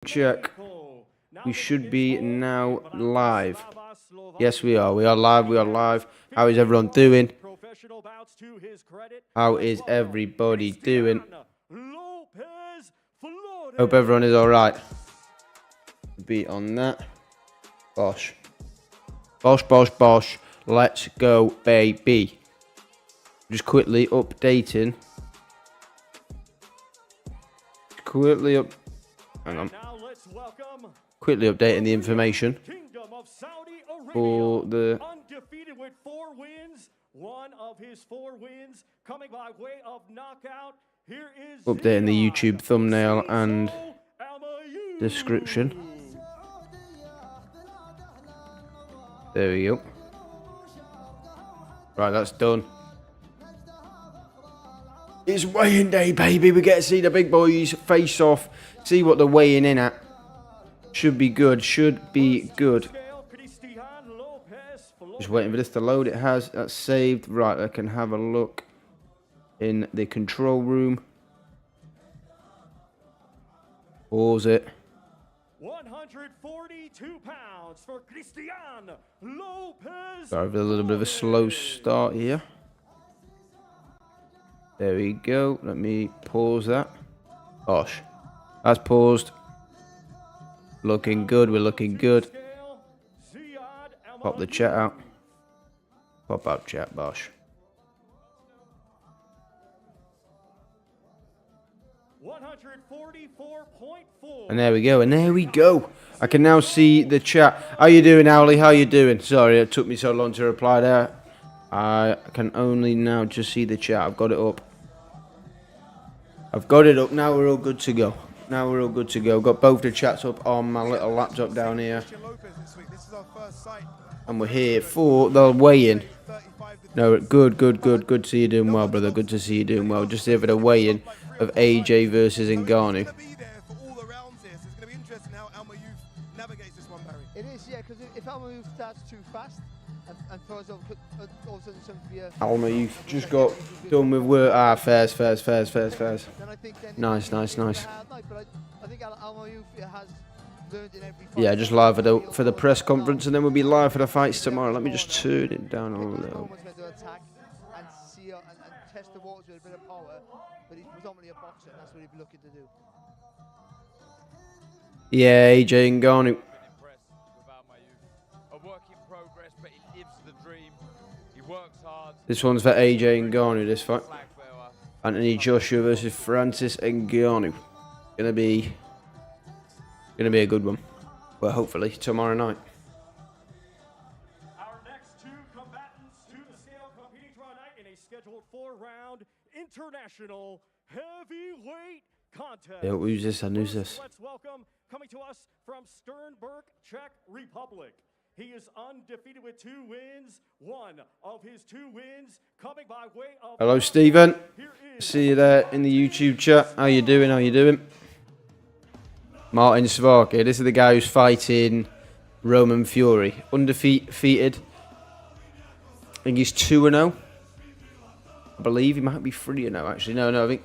Check. We should be now live. Yes, we are. We are live. We are live. How is everyone doing? How is everybody doing? Hope everyone is alright. Be on that. Bosh. Bosh, bosh, bosh. Let's go, baby. Just quickly updating. Hang on. Quickly updating the information for the undefeated with 4 wins. One of his 4 wins coming by way of knockout. Here is updating the YouTube thumbnail and description. There we go. Right, that's done. It's weighing day, baby. We get to see the big boys face off. See what they're weighing in at. Should be good. Should be good. Just waiting for this to load. It has. That's saved. Right, I can have a look in the control room. Pause it. 142 pounds for Christian Lopez. Sorry for a little bit of a slow start here. There we go. Let me pause that. Gosh. That's paused. Looking good. We're looking good. Pop the chat out. Pop out chat, Bosh. 144.4. And there we go. And there we go. I can now see the chat. How you doing, Owly? How you doing? Sorry, it took me so long to reply there. I can only now just see the chat. I've got it up. I've got it up. Now we're all good to go. Now we're all good to go. Got both the chats up on my little laptop down here. And we're here for the weigh-in. No, good to see you doing well, brother. Good to see you doing well. Just here for the weigh-in of AJ versus Ngannou. It is, yeah, because if Alma Youth starts too fast and throws over, all of a sudden something to be a... Alma Youth just got done with work. Ah, fairs. Nice. But I think Alma Youth has learned in every fight. Yeah, just live for the press conference, and then we'll be live for the fights tomorrow. Let me just turn it down a little. Meant to attack and see and test the waters with a bit of power, but he's predominantly a boxer, and that's what he'd be looking to do. Yeah, AJ Ngannou. This one's for AJ Ngannou, this fight. Anthony Joshua versus Francis Ngannou. Gonna be a good one. Well, hopefully tomorrow night. Our next 2 combatants to the scale competing tomorrow night in a scheduled 4-round international heavyweight contest. Yeah, who's this? Who's this? Let's welcome, coming to us from Sternberg, Czech Republic. He is undefeated with 2 wins. One of his 2 wins coming by way of... Hello, Stephen. See you there in the YouTube chat. How you doing? Martin Svarky. This is the guy who's fighting Roman Fury. Undefeated. I think he's 2-0. I believe he might be 3-0 actually. No, I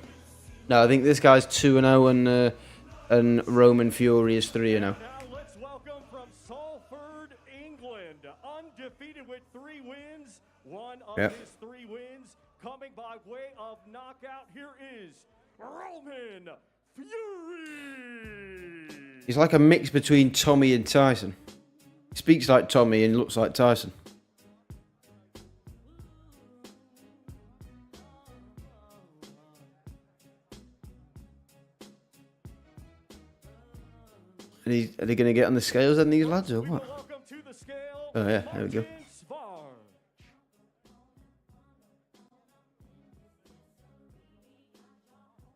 think this guy's 2-0 and Roman Fury is 3-0. Now let's welcome from Salford, England, undefeated with 3 wins. One of his 3 wins coming by way of knockout. Here is Roman Fury. He's like a mix between Tommy and Tyson. He speaks like Tommy and looks like Tyson. And are they going to get on the scales then, these lads, or what? Oh yeah, there we go.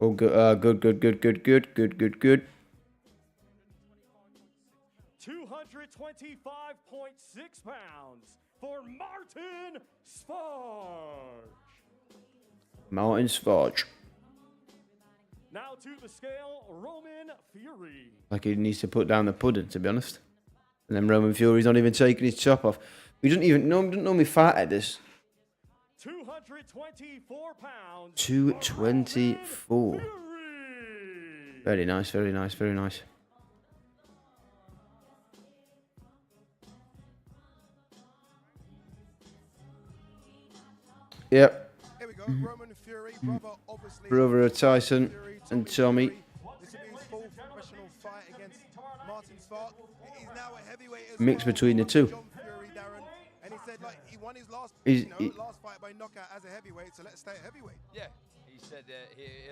Oh, good, good. 225.6 pounds for Martin Sparge. Now to the scale, Roman Fury. Like he needs to put down the pudding, to be honest. And then Roman Fury's not even taking his top off. He doesn't normally fight at this. 224 pounds. 224. Very nice, very nice, very nice. Yep. Here we go. Roman Fury, brother, obviously. Brother of Tyson and Tommy. This will be his fourth professional fight against Martin Spark. He's now a heavyweight as Mix well. between the two. John Fury, Darren, and he said like he won his last, He's- last fight by knockout as a heavyweight. So let's stay at heavyweight. Yeah, he said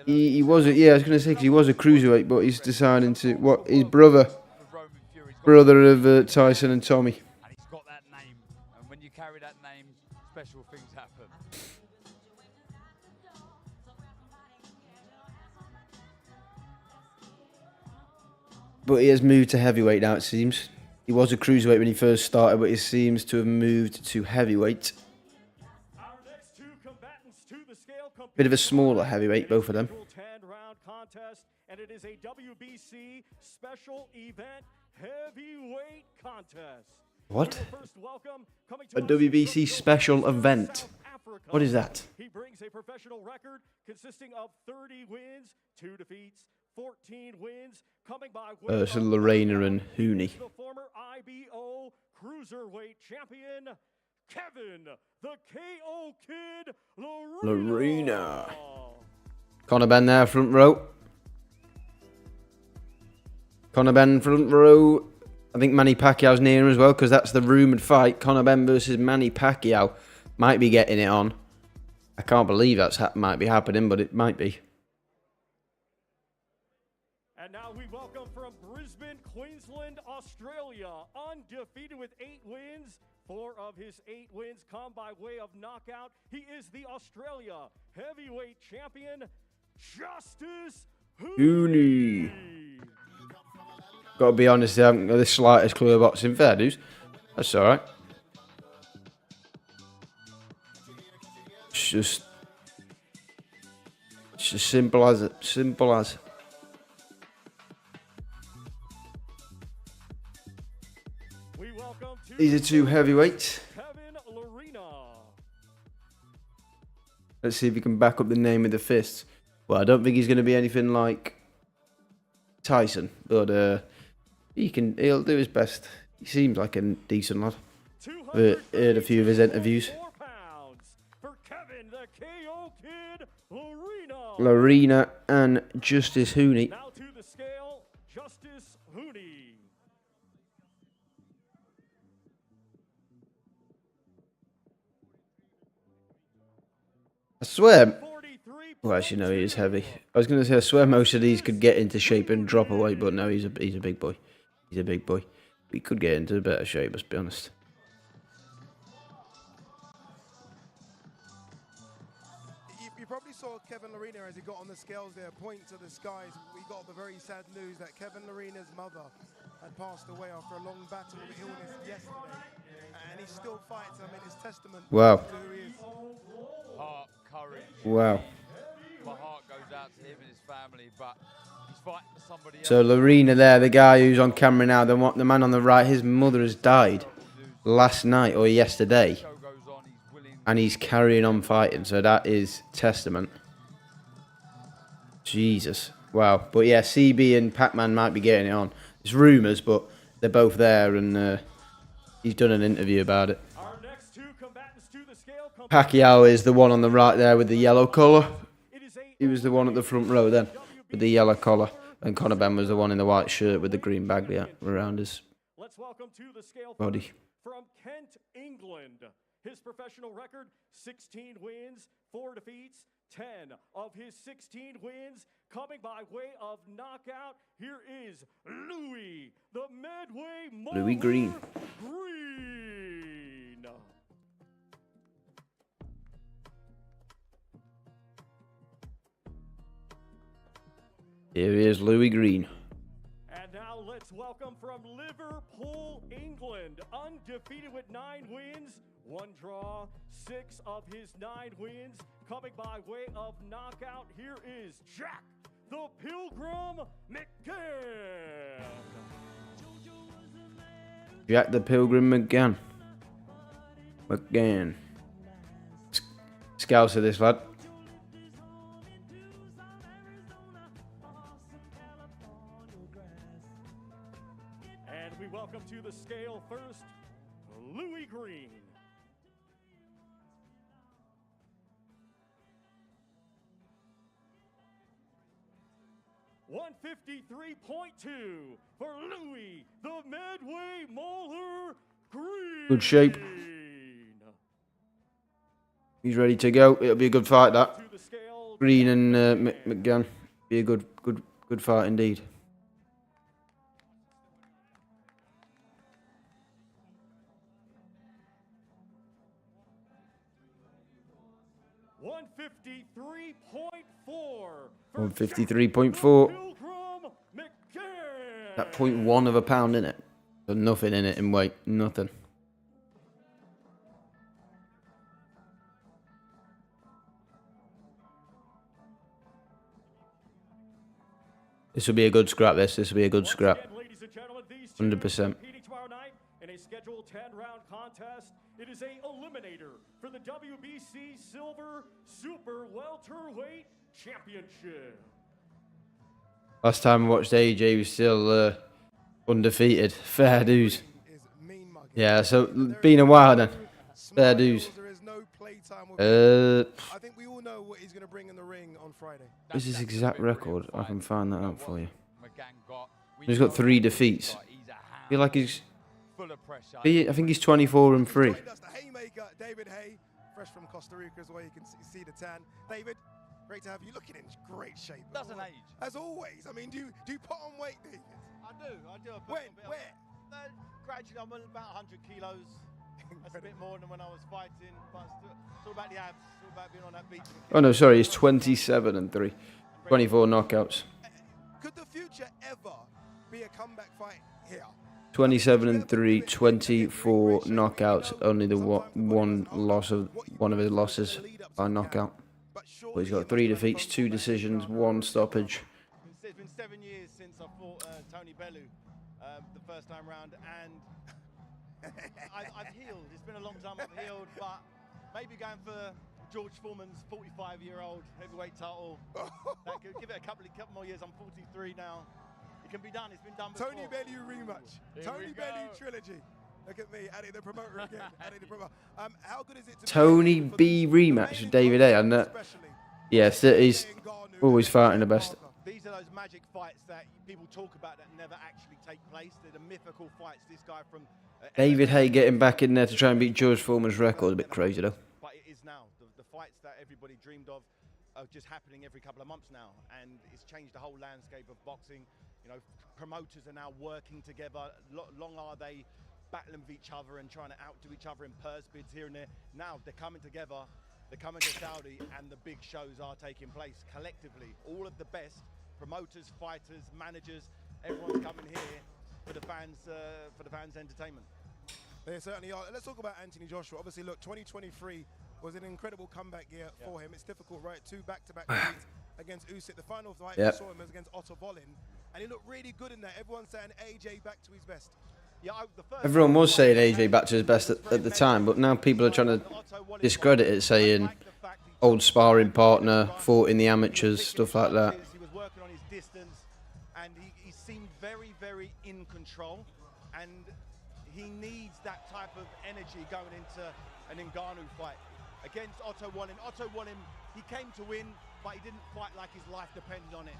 He was a, yeah, I was going to say, because he was a cruiserweight, but he's deciding to, what, his brother of Tyson and Tommy. And he's got that name, and when you carry that name, special things happen. But he has moved to heavyweight now, it seems. He was a cruiserweight when he first started, but he seems to have moved to heavyweight. Our next two combatants to the scale compete Bit of a smaller heavyweight, both of them. 10-round contest, and it is a WBC special event heavyweight contest. What? We will first welcome, coming to A us WBC from special South event. Africa. What is that? He brings a professional record consisting of 30 wins, 2 defeats, 14 wins, coming by way So of Lorena and He is Hooney. the former IBO cruiserweight champion, Kevin, the KO Kid Lorena. Conor Benn there, front row. Conor Benn, front row. I think Manny Pacquiao's near him as well, because that's the rumoured fight. Conor Benn versus Manny Pacquiao. Might be getting it on. I can't believe that's might be happening, but it might be. And now we welcome from Brisbane, Queensland, Australia, undefeated with 8 wins. 4 of his 8 wins come by way of knockout. He is the Australia heavyweight champion, Justice Hooney. Gotta be honest, I haven't got the slightest clue about boxing. Fair dues. That's alright. It's just simple as it. Simple as. We welcome to These are two heavyweights. Kevin Lorena. Let's see if he can back up the name with the fists. Well, I don't think he's going to be anything like Tyson, but he'll do his best. He seems like a decent lad. I've heard a few of his interviews. For Kevin, the KO Kid, Lorena. Lorena and Justice Hooney. Now to the scale, Justice Hooney. I swear. 43 Well, actually, no, he is heavy. I was going to say, I swear most of these could get into shape and drop away, but no, he's a big boy. He's a big boy. But he could get into a better shape, let's be honest. You probably saw Kevin Lorena as he got on the scales there, point to the skies. We got the very sad news that Kevin Lorena's mother had passed away after a long battle with illness yesterday. And he still fights. I mean, it's testament Wow. to who he is. Heart, courage. Wow. My heart goes out to him and his family, but he's fighting for somebody else. So Lorena there, the guy who's on camera now, the man on the right, his mother has died last night or yesterday. Show goes on, he's willing. And he's carrying on fighting, so that is testament. Jesus. Wow. But yeah, CB and Pac-Man might be getting it on. It's rumours, but they're both there, and he's done an interview about it. Our next two combatants to the scale compete. Pacquiao is the one on the right there with the yellow collar. It is a He was the one at the front row then, with the yellow collar. And Conor Benn was the one in the white shirt with the green bag around his Let's welcome to the scale body. first from Kent, England. His professional record, 16 wins, 4 defeats, 10 of his 16 wins coming by way of knockout. Here is Louis, the Medway Louis Green. Green. Here he is, Louis Green. And now let's welcome from Liverpool, England, undefeated with 9 wins, 1 draw, 6 of his 9 wins coming by way of knockout. Here is Jack, the Pilgrim McGann. Jack the Pilgrim McGann. Scouser, this lad. And we welcome to the scale first, Louis Green. 153.2 for Louis the Medway Mauler Green. Good shape. He's ready to go. It'll be a good fight, that. To the scale, Green and McGann. Be a good fight indeed. $153.4. 153.4. Pilgrim McGann. That 0.1 of a pound in it. There's nothing in it in weight. Nothing. This will be a good scrap, this will be a good scrap. 100%. In a scheduled 10-round contest, it is a eliminator for the WBC Silver Super Welterweight Championship. Last time I watched AJ, he was still undefeated. Fair dues. Yeah, so been a while then. Fair dues. I think we all know what he's going to bring in the ring on Friday. What's his exact record? I can find that out for you. He's got 3 defeats. I feel like he's... I think he's 24-3. That's the haymaker, David Hay, fresh from Costa Rica as well. You can see the tan. David, great to have you. Looking in great shape. Doesn't age. As always. I mean, do you put on weight, David? I do. I put When? on a bit of- Where? Gradually, I'm about 100 kilos. That's a bit more than when I was fighting, but it's all about the abs. It's all about being on that beach. Oh no, sorry, he's 27-3. 24 knockouts. Could the future ever be a comeback fight here? 27-3, 24 knockouts. Only the one of his losses by knockout. But he's got 3 defeats, 2 decisions, 1 stoppage. It's been 7 years since I fought Tony Bellew the first time round, and I've healed. It's been a long time I've healed, but maybe going for George Foreman's 45-year-old heavyweight title. That could give it a couple more years. I'm 43 now. It can be done. It's been done before. Tony Bellew rematch. Tony Bellew trilogy. Look at me, adding the promoter again. Adding the promoter. How good is it to Tony B rematch with David A. And yes, he's always fighting the best. These are those magic fights that people talk about that never actually take place. They're the mythical fights. This guy from David Hay getting back in there to try and beat George Foreman's record. A bit crazy though. But it is now. The fights that everybody dreamed of are just happening every couple of months now, and it's changed the whole landscape of boxing. You know, promoters are now working together. Long are they battling with each other and trying to outdo each other in purse bids here and there. Now they're coming together. They're coming to Saudi, and the big shows are taking place collectively. All of the best promoters, fighters, managers, everyone's coming here for the fans' entertainment. They certainly are. Let's talk about Anthony Joshua. Obviously, look, 2023 was an incredible comeback year for him. It's difficult, right? 2 back-to-back defeats against Usyk. The final fight we saw him was against Otto Wallin, and he looked really good in there. Everyone's saying AJ back to his best. Yeah, Everyone was saying AJ back to his best at the time, but now people are trying to discredit it, saying old sparring partner, fought in the amateurs, stuff like that. He was working on his distance, and he seemed very, very in control, and he needs that type of energy going into an Ngannou fight against Otto Wallin. Otto Wallin, he came to win, but he didn't fight like his life depended on it.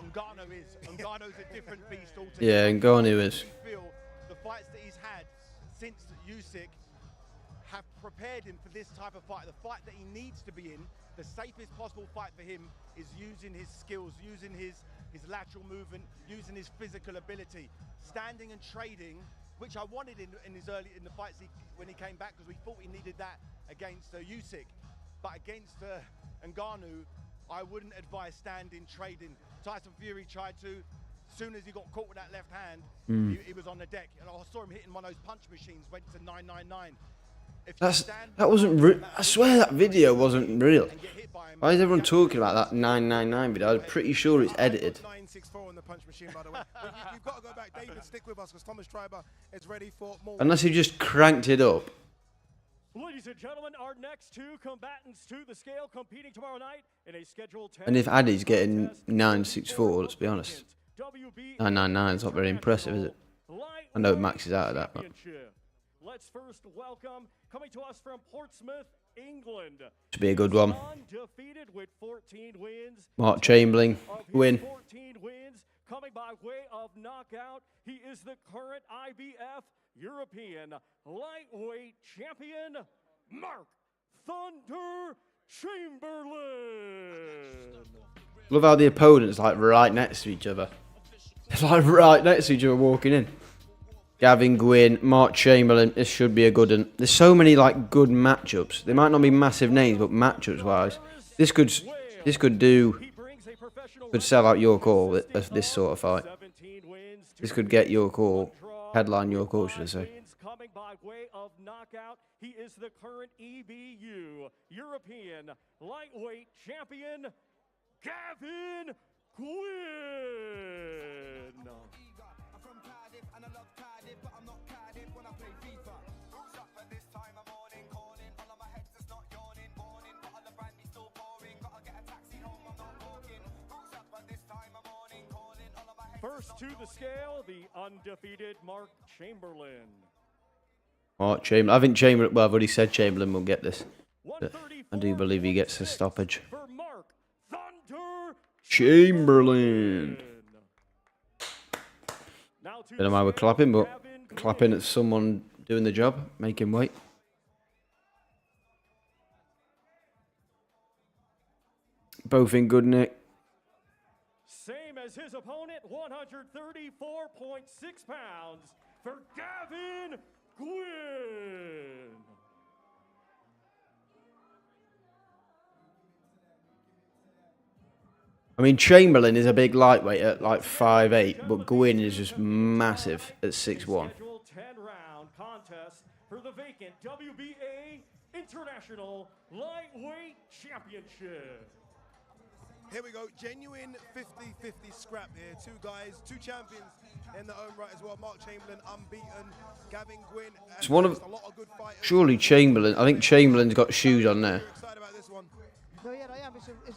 Ngannou's a different beast altogether. Yeah, Ngannou is. I feel the fights that he's had since Usyk have prepared him for this type of fight. The fight that he needs to be in, the safest possible fight for him, is using his skills, using his lateral movement, using his physical ability, standing and trading, which I wanted in the fights when he came back, because we thought he needed that against Usyk. But against Ngannou, I wouldn't advise standing, trading. Tyson Fury tried to. As soon as he got caught with that left hand, he was on the deck. And I saw him hitting one of those punch machines, went to 999. That wasn't real. I swear that video wasn't real. Why is everyone talking about that 999 video? I'm pretty sure it's edited. 964 on the punch machine, by the way. You've got to go back. David, stick with us, because Thomas Triber is ready for more. Unless he just cranked it up. Ladies and gentlemen, our next 2 combatants to the scale competing tomorrow night in a scheduled 10. And if Addy's getting 964, let's be honest, 999 is not very impressive, is it? I know Max is out of that, but. Let's first welcome, coming to us from Portsmouth, England. Should be a good one. Undefeated with 14 wins. Mark Chamberlain, Of his win. 14 wins coming by way of knockout. He is the current IBF European lightweight champion, Mark Thunder Chamberlain. Love how the opponents like right next to each other. It's like right next to each other walking in. Gavin Gwynn, Mark Chamberlain. This should be a good one. There's so many like good matchups. They might not be massive names, but matchups wise, this could sell out your call. This sort of fight. This could get your call, headline your call, should I say? Coming by way of knockout, he is the current EBU European lightweight champion, Gavin Gwynn. First to the scale, the undefeated Mark Chamberlain. Mark Chamberlain. I think Chamberlain. Well, I've already said Chamberlain will get this. But I do believe he gets a stoppage. For Mark Thunder Chamberlain. Now to Don't know why we're clapping, but clapping at someone doing the job, making weight. Both in good nick. same as his opponent, 134.6 pounds for Gavin Gwynn. I mean, Chamberlain is a big lightweight at like 5'8", but Gwynn is just massive at 6'1". Scheduled 10-round contest for the vacant WBA International Lightweight Championship. Here we go, genuine 50-50 scrap here. Two guys, two champions in their own right as well. Mark Chamberlain, unbeaten. Gavin Gwynn. It's one of a lot of good fighters. surely Chamberlain. I think Chamberlain's got shoes on there. You're excited about this one. No, yeah, I am.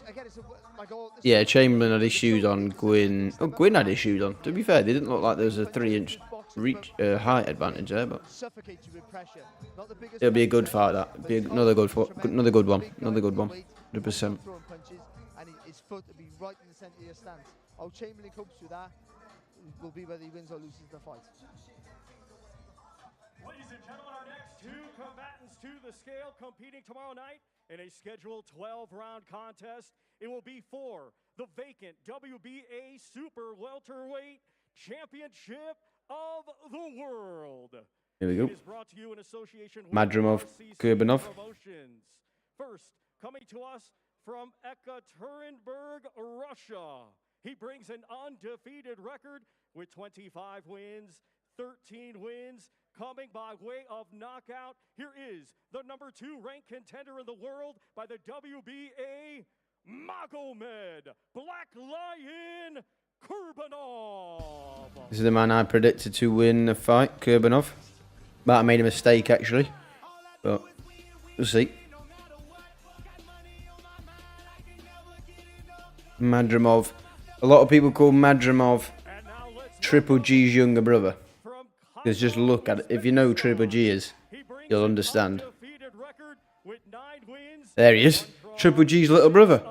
Again, it's like all. Yeah, Chamberlain had his shoes on. Gwynn. Oh, Gwynn had his shoes on. To be fair, they didn't look like there was a 3-inch reach height advantage there, but Suffocate you with pressure. Not the biggest it'll be a good puncher, fight. That but be he's got another good, tremendous another good one. big guy, Another good one. weight, 100%. throwing punches, and his foot will be right in the centre of your stance. How Chamberlain copes with that will be whether he wins or loses the fight. Ladies and gentlemen, our next two combatants to the scale competing tomorrow night in a scheduled 12-round contest. It will be for the vacant WBA Super Welterweight Championship of the World. Here we go. It is brought to you in association with Madrimov, RCC Kurbanov. Promotions. First, coming to us from Ekaterinburg, Russia. He brings an undefeated record with 25 wins, 13 wins, coming by way of knockout. Here is the number 2 ranked contender in the world by the WBA, Magomed Black Lion Kurbanov. This is the man I predicted to win the fight, Kurbanov. But I made a mistake actually. But we'll see. Madrimov. A lot of people call Madrimov Triple G's younger brother. Because just look at it. If you know who Triple G is, you'll understand. There he is. Triple G's little brother.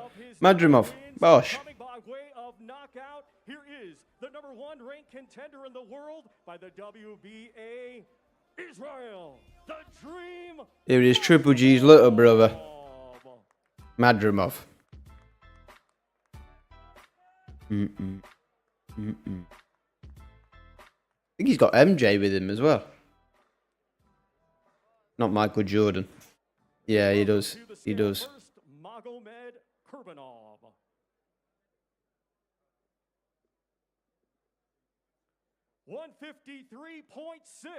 Madrimov. Bosh. Here is the number 1 ranked contender in the world by the WBA, Israel, the Dream. Here it is, Triple G's little brother, Madrimov. I think he's got MJ with him as well. Not Michael Jordan. Yeah, he does. He does. Magomed Kurbanov. 153.6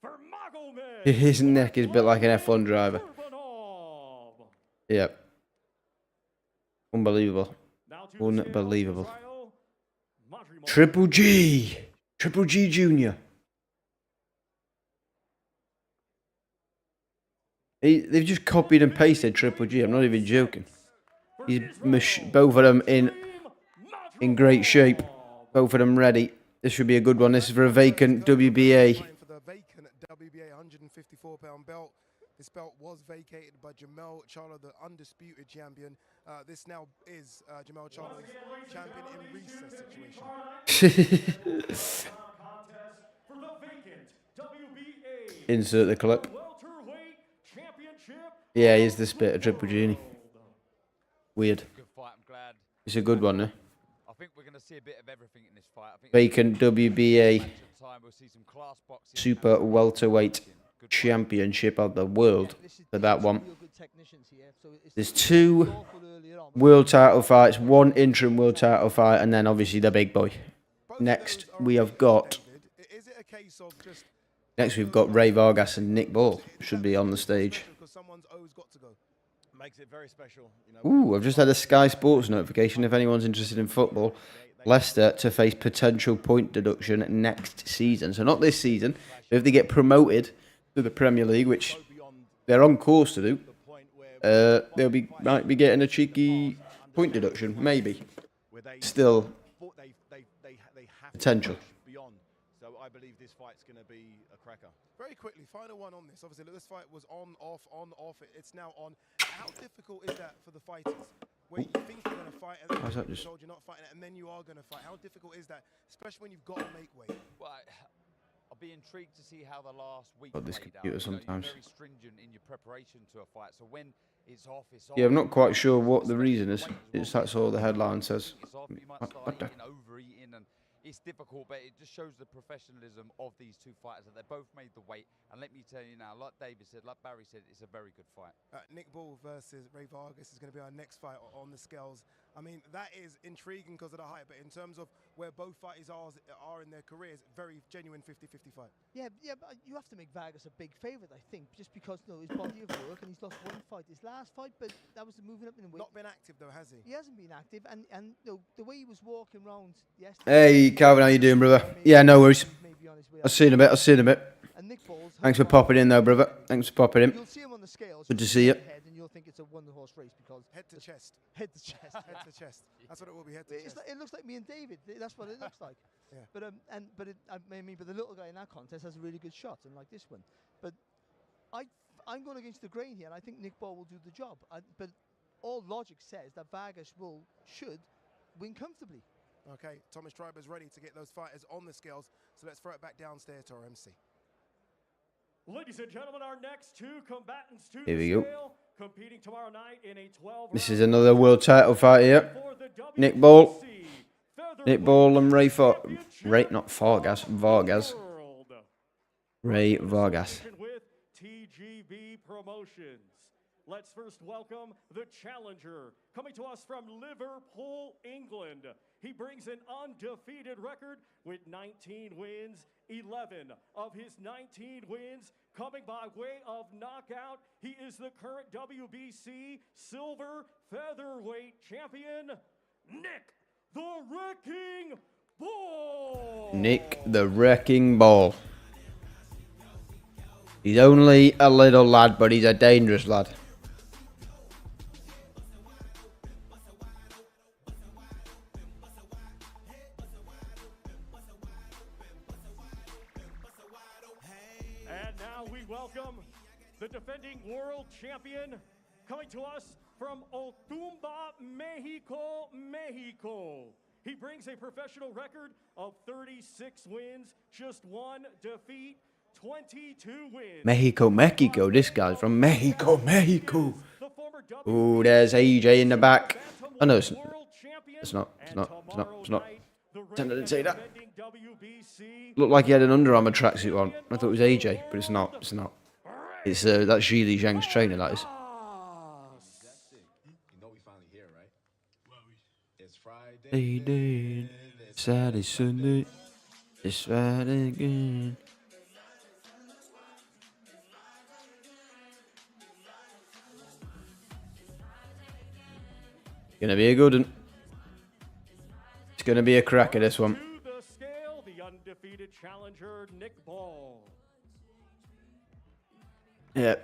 for Magomed. His neck is built like an F1 driver. Kurbanov. Yep. Unbelievable. Now to the Unbelievable. scale, Madrimov. Triple G. Triple G Jr. They've just copied and pasted Triple G. I'm not even joking. He's both of them in great shape. Both of them ready. This should be a good one. This is for a vacant WBA. For the vacant WBA 154-pound belt. His belt was vacated by Jamel Charlo, the undisputed champion. This now is Jamel Charlo's champion in recess situation. For the vacant WBA Insert the clip. welterweight championship. Yeah, here's the spit of Triple Genie. Weird. Good fight. I'm glad. It's a good one, eh? I think we're going to see a bit of everything in this fight. I think Vacant WBA match at time, we'll see some class boxing. Super Welterweight Championship of the world for that one. There's 2 world title fights, 1 interim world title fight, and then obviously the big boy. Next, we have got... Is it a case of just Next, we've got Ray Vargas and Nick Ball. Should be on the stage. because someone's always got to go? Makes it very special. You know, Ooh, I've just had a Sky Sports notification. If anyone's interested in football, Leicester to face potential point deduction next season. So not this season, but if they get promoted to the Premier League, which they're on course to do, might be getting a cheeky point deduction, maybe. Still potential. beyond. So I believe this fight's going to be a cracker. Very quickly, final one on this. Obviously, look, this fight was on, off, on, off. It's now on. How difficult is that for the fighters? Where you think you're going to fight and How's then that you're just- told you're not fighting it, and then you are going to fight. How difficult is that, especially when you've got to make weight? Well, I'll be intrigued to see how the last week God, this played computer out. You know, sometimes. you're very stringent in your preparation to a fight. So when it's off, it's off. Yeah, I'm not quite sure what the reason is. It's that's all the headline says. It's off. You might What start the- eating, overeating, and it's difficult, but it just shows the professionalism of these two fighters that they both made the weight. And let me tell you now, like David said, like Barry said, it's a very good fight. Nick Ball versus Ray Vargas is going to be our next fight on the scales. I mean, that is intriguing because of the height, but in terms of where both fighters are in their careers, very genuine 50-50 fight. Yeah, but you have to make Vargas a big favourite, I think, just because his body of work, and he's lost 1 fight his last fight, but that was moving up in the weight. Not been active though, has he? He hasn't been active, and the way he was walking around yesterday. Hey, Calvin, how you doing, brother? Yeah, no worries. I'll see you in a bit. I'll see you in a bit. And Nick Ball's Thanks for popping in, though, brother. Thanks for popping in. You'll see him on the scales. Good to you'll see you. the head, and you'll think it's a one-horse race because Head to chest. head to chest. Head to chest. That's what it will be. Head to It's chest. like, it looks like me and David. That's what it looks like. Yeah. But but the little guy in that contest has a really good shot, unlike this one. But I'm going against the grain here, and I think Nick Ball will do the job. But all logic says that Vargas should win comfortably. Okay, Thomas Triber's ready to get those fighters on the scales. So let's throw it back downstairs to our MC. Ladies and gentlemen, our next 2 combatants to Here we the go. scale, competing tomorrow night in a 12. This is another world title fight here. Nick Ball. Nick Ball and Ray Vargas. Ray Vargas. With TGB Promotions. Let's first welcome the challenger, coming to us from Liverpool, England. He brings an undefeated record with 19 wins, 11 of his 19 wins coming by way of knockout. He is the current WBC Silver Featherweight Champion, Nick the Wrecking Ball. Nick the Wrecking Ball. He's only a little lad, but he's a dangerous lad. And now we welcome the defending world champion, coming to us from Otumba, Mexico, Mexico. He brings a professional record of 36 wins, just 1 defeat, 22 wins. Mexico. This guy's from Mexico. Ooh, there's AJ in the back. Oh, no, it's not. I didn't say that. Looked like he had an Under Armour tracksuit on. I thought it was AJ, but it's not. It's not. It's that's Zhili Zhang's trainer, that is. You know we finally here, right? It's Friday. Day, Saturday, Sunday. It's Friday again. Gonna be a good one. It's gonna be a cracker, this one. To the scale, the undefeated challenger, Nick Ball. Yeah.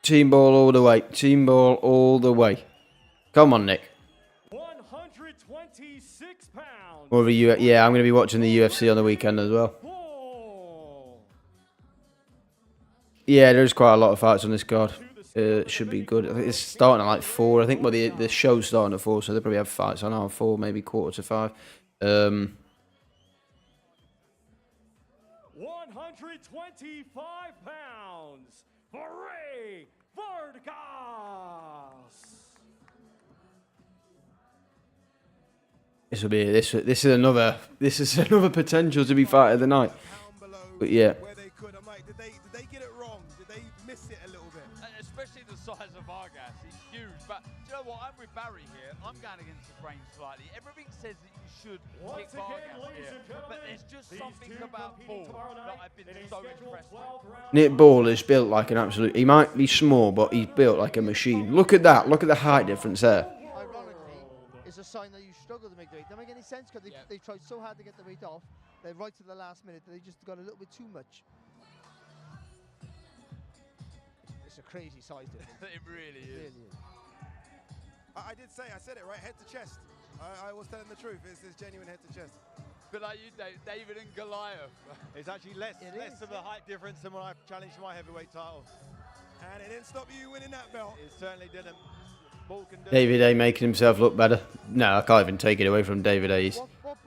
Team ball all the way. Team ball all the way. Come on, Nick. 126 pounds. More of a yeah, I'm going to be watching the UFC on the weekend as well. Ball. Yeah, there's quite a lot of fights on this card. Should be good. I think it's starting at like 4. I think well the show's starting at 4, so they probably have fights on at 4, maybe 4:45. 125 pounds for Ray Vargas. This is another potential to be fight of the night. Pound below But yeah. where they could. I'm like, did they get it wrong? Did they miss it a little bit? Especially the size of Vargas, he's huge. But do you know what? I'm with Barry here. I'm going against the grain slightly. Everything says that you should Once kick again, Vargas ladies here, and gentlemen, but there's just these something two about competing Ball tomorrow that night I've been in a so scheduled impressed 12-round Nick Ball is built like an absolute. He might be small, but he's built like a machine. Look at that. Look at the height difference there. Ironically, it's a sign that you struggle to make the weight. Doesn't make any sense because they tried so hard to get the weight off. They're right to the last minute. They just got a little bit too much. It's a crazy size difference. It really It is. really is. I did say, I said it right, head to chest. I was telling the truth. It's genuine head to chest. But like you, David and Goliath. It's actually less It less is, of a height difference than when I challenged my heavyweight title. And it didn't stop you winning that belt. It certainly didn't. Ball can do David A making himself look better. No, I can't even take it away from David A. What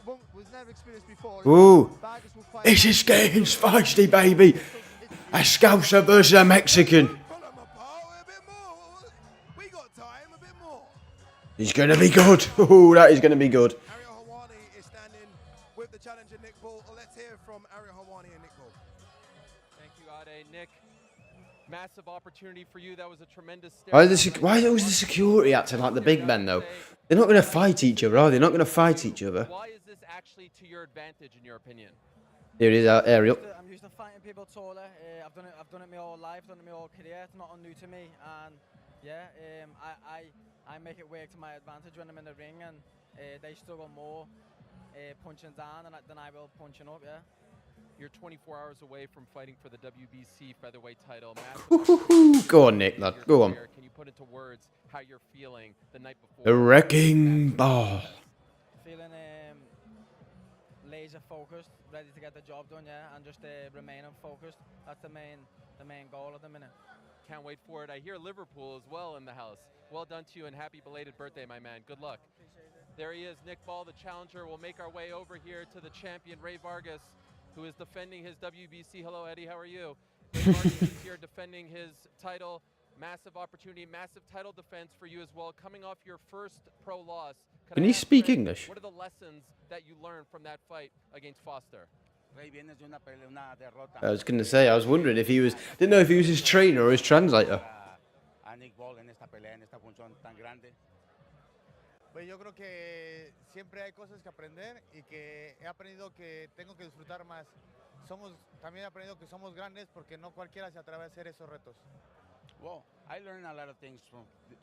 Ball was never experienced before. Ooh, Vargas will fight this is getting spicy, baby. A Scouser versus a Mexican. Pull them apart a bit more. We got time, a bit more. He's gonna be good. Ooh, that is gonna be good. Ariel Helwani is standing with the challenger Nick Ball. Let's hear from Ariel Helwani and Nick Ball. Thank you, Ade. Nick, massive opportunity for you. That was a tremendous step. Why is the security acting like the big men though? They're not gonna fight each other, are they? They're not gonna fight each other. Why is this actually to your advantage, in your opinion? Here it is, Ariel. I'm used to fighting people taller. I've done it my whole life, done it my whole career. It's not new to me, and yeah, I make it work to my advantage when I'm in the ring, and they struggle more punching down than I will punching up. Yeah. You're 24 hours away from fighting for the WBC featherweight title. Massive Go on, Nick, lad. Go on. Can you put into words how you're feeling the night before? The wrecking ball. Feeling laser focused, ready to get the job done, yeah, and just remaining focused. That's the main goal at the minute. Can't wait for it. I hear Liverpool as well in the house. Well done to you and happy belated birthday, my man. Good luck. There he is, Nick Ball, the challenger. We'll make our way over here to the champion, Ray Vargas, who is defending his WBC. Hello, Eddie. How are you? Ray Vargas is here defending his title. Massive opportunity, massive title defense for you as well. Coming off your first pro loss. Can he speak English? What are the lessons that you learned from that fight against Foster? I was going to say, I was wondering if he was, didn't know if he was his trainer or his translator. Pues yo creo que siempre hay cosas que aprender y que he aprendido que tengo que disfrutar más. También he aprendido que somos grandes porque no cualquiera se atreve a hacer esos retos. Well, I learned a lot of things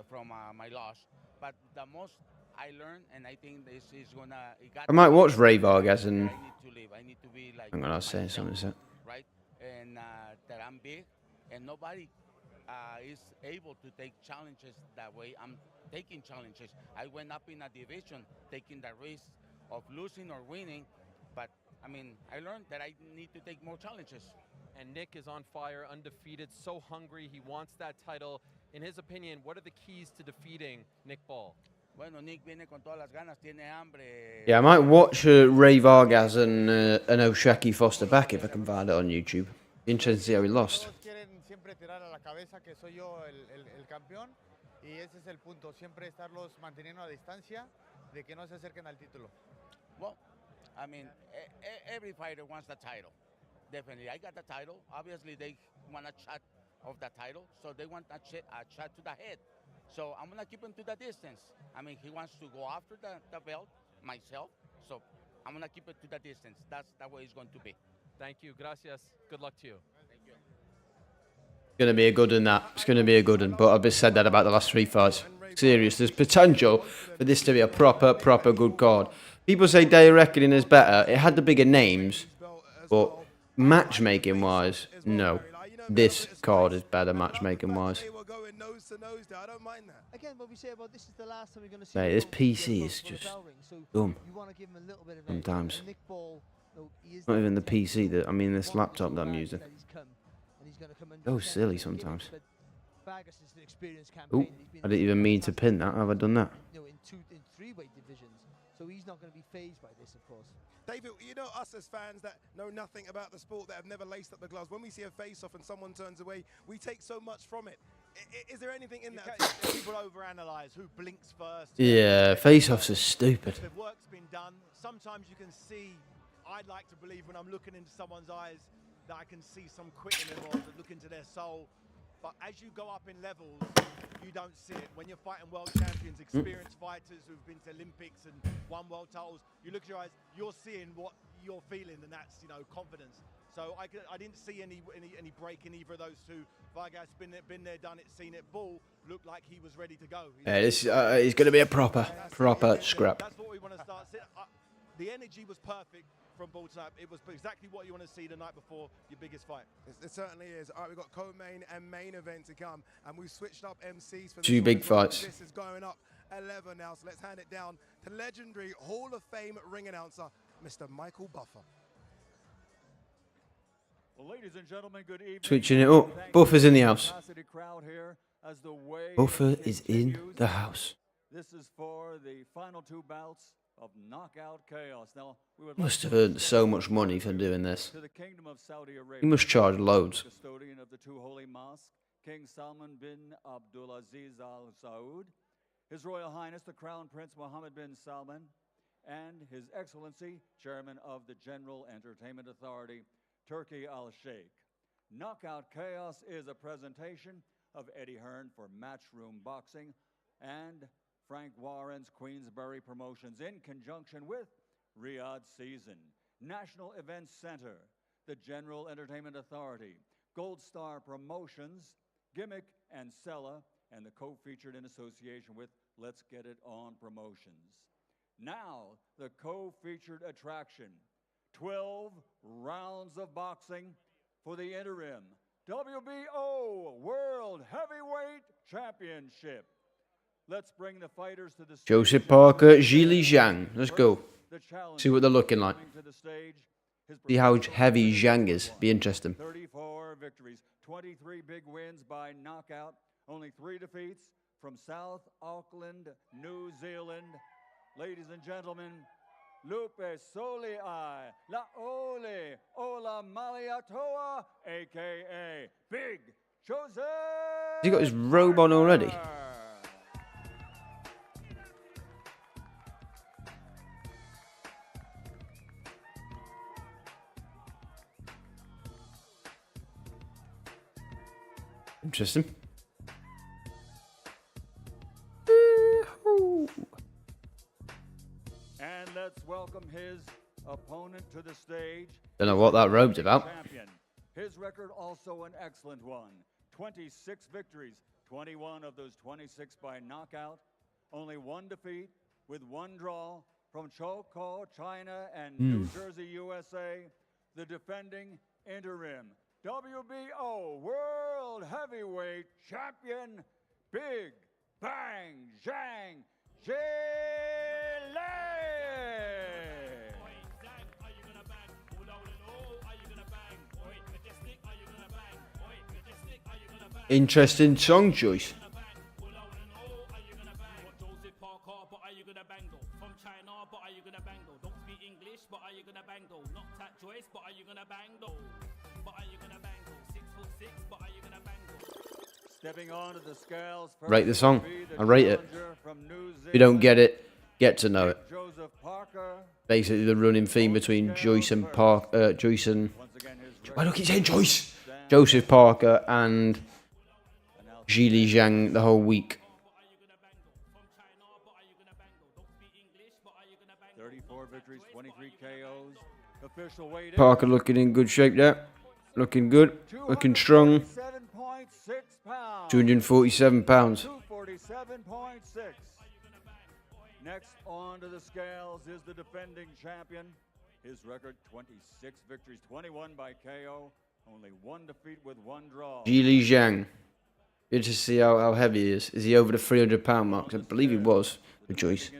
from my loss, but the most I learned, and I think this is gonna. I might watch Ray Vargas and. I need to live. I need to be like. I'm gonna say something. Right, and that I'm big, and nobody is able to take challenges that way. I'm taking challenges. I went up in a division, taking the risk of losing or winning, but I mean, I learned that I need to take more challenges. And Nick is on fire, undefeated, so hungry. He wants that title. In his opinion, what are the keys to defeating Nick Ball? Bueno, Nick viene con todas las ganas, tiene hambre. Yeah, I might watch Ray Vargas and O'Shaki Foster back if I can find it on YouTube. Interesting to see how he lost. Todos quieren siempre tirar a la cabeza que soy yo el campeón y ese es el punto, siempre estarlos manteniendo a distancia de que no se acerquen al título. Well, I mean, every fighter wants the title. Definitely, I got the title. Obviously, they want a shot of the title, so they want a shot to the head. So I'm gonna keep him to the distance. I mean, he wants to go after the belt, myself. So I'm gonna keep it to the distance. That's the way it's going to be. Thank you, gracias. Good luck to you. Thank you. It's going to be a good one, that. It's going to be a good one. But I've just said that about the last 3 fights. Serious. There's potential for this to be a proper good card. People say Day of Reckoning is better. It had the bigger names, but matchmaking-wise, no. This card is better matchmaking-wise. Again, what we say about this is the last time we're going to see. Mate, this Nick Ball PC get is booked for the just bell ring, so dumb. You want to give him a little bit of Sometimes. Nick Ball, he is Not even the talented. PC, that I mean this One laptop that I'm reason using. that he's come, and going to come and Oh, defend silly his gimmick, sometimes. but Vargas is an experienced Oh, campaigner. He's been I didn't even mean to pin that. Have I done that? in three-weight divisions, so he's not going to be phased by this, of course. David, you know us as fans that know nothing about the sport, that have never laced up the gloves. When we see a face-off and someone turns away, we take so much from it. Is there anything in that? People overanalyze who blinks first. Yeah, face-offs are stupid. The work's been done. Sometimes you can see, I'd like to believe when I'm looking into someone's eyes that I can see some quitting them or to look into their soul. But as you go up in levels, you don't see it. When you're fighting world champions, experienced fighters who've been to Olympics and won world titles, you look at your eyes, you're seeing what you're feeling, and that's, you know, confidence. So I didn't see any break in either of those two. Vargas been there, done it, seen it. Bull looked like he was ready to go. Yeah, this is going to be a proper scrap. That's what we want to start seeing. The energy was perfect from Bull tonight. It was exactly what you want to see the night before your biggest fight. It certainly is. All right, we've got co-main and main event to come, and we've switched up MCs for Two big fights. This is going up 11 now, so let's hand it down to legendary Hall of Fame ring announcer, Mr. Michael Buffer. Well, ladies and gentlemen, good evening. Switching it up. Buffer's in the house. Crowd here as the way Buffer is in the house. This is for the final two bouts of Knockout Chaos. Now, we would Must have earned so much money for doing this. to the Kingdom of Saudi Arabia. He must charge loads. Custodian of the two holy mosques, King Salman bin Abdulaziz Al Saud, His Royal Highness the Crown Prince Mohammed bin Salman, and His Excellency, Chairman of the General Entertainment Authority, Turkey Al Sheikh. Knockout Chaos is a presentation of Eddie Hearn for Matchroom Boxing and Frank Warren's Queensbury Promotions in conjunction with Riyadh Season, National Events Center, the General Entertainment Authority, Gold Star Promotions, Gimmick and Sella, and the co-featured in association with Let's Get It On Promotions. Now, the co-featured attraction, 12 rounds of boxing for the interim WBO World Heavyweight Championship. Let's bring the fighters to the stage. Joseph Parker, Zhili Zhang. Let's go. See what they're looking like. See how heavy Zhang is. Be interesting. 34 victories, 23 big wins by knockout, only 3 defeats from South Auckland, New Zealand. Ladies and gentlemen, Lupe Soliai Laole Ola Maliatoa, a.k.a. Big Joseph. Has he got his robe on already? Interesting. And let's welcome his opponent to the stage. Don't know what that robe's about. Champion. His record also an excellent one. 26 victories, 21 of those 26 by knockout. Only 1 defeat with 1 draw from Choukou, China and New Jersey, USA. The defending interim WBO World Heavyweight Champion, Big Bang Zhang Jile. Interesting song choice. Stepping onto the scales. Rate the song. I rate it. If you don't get it, get to know it. Basically, the running theme between Joyce and Joyce and... Why do I keep saying Joyce? Joseph Parker and Zhili Zhang the whole week. 34 victories, 23 KOs. Official weight Parker looking in good shape there. Looking good. Looking strong. 247 pounds. 247.6. Next on to the scales is the defending champion. His record 26 victories, 21 by KO. Only 1 defeat with 1 draw. Zhili Zhang. Good to see how heavy he is. Is he over the 300 pound mark? I believe he was with Joyce.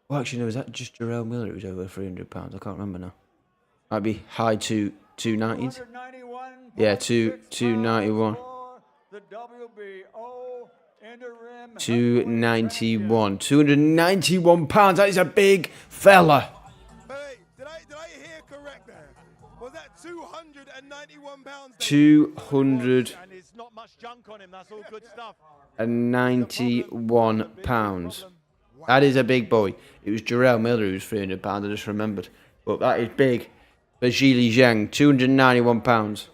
Well, actually, no, is that just Jarrell Miller who's over 300 pounds? I can't remember now. Might be high to 290s. Yeah, 291. 291. 291 pounds. That is a big fella. Wait, did I hear correct there? Was that 291 pounds? 291 And there's not much junk on him. That's all good stuff. pounds. That is a big boy. It was Jarrell Miller who was 300 pounds. I just remembered. But that is big. For Zhili Zhang, 291 pounds.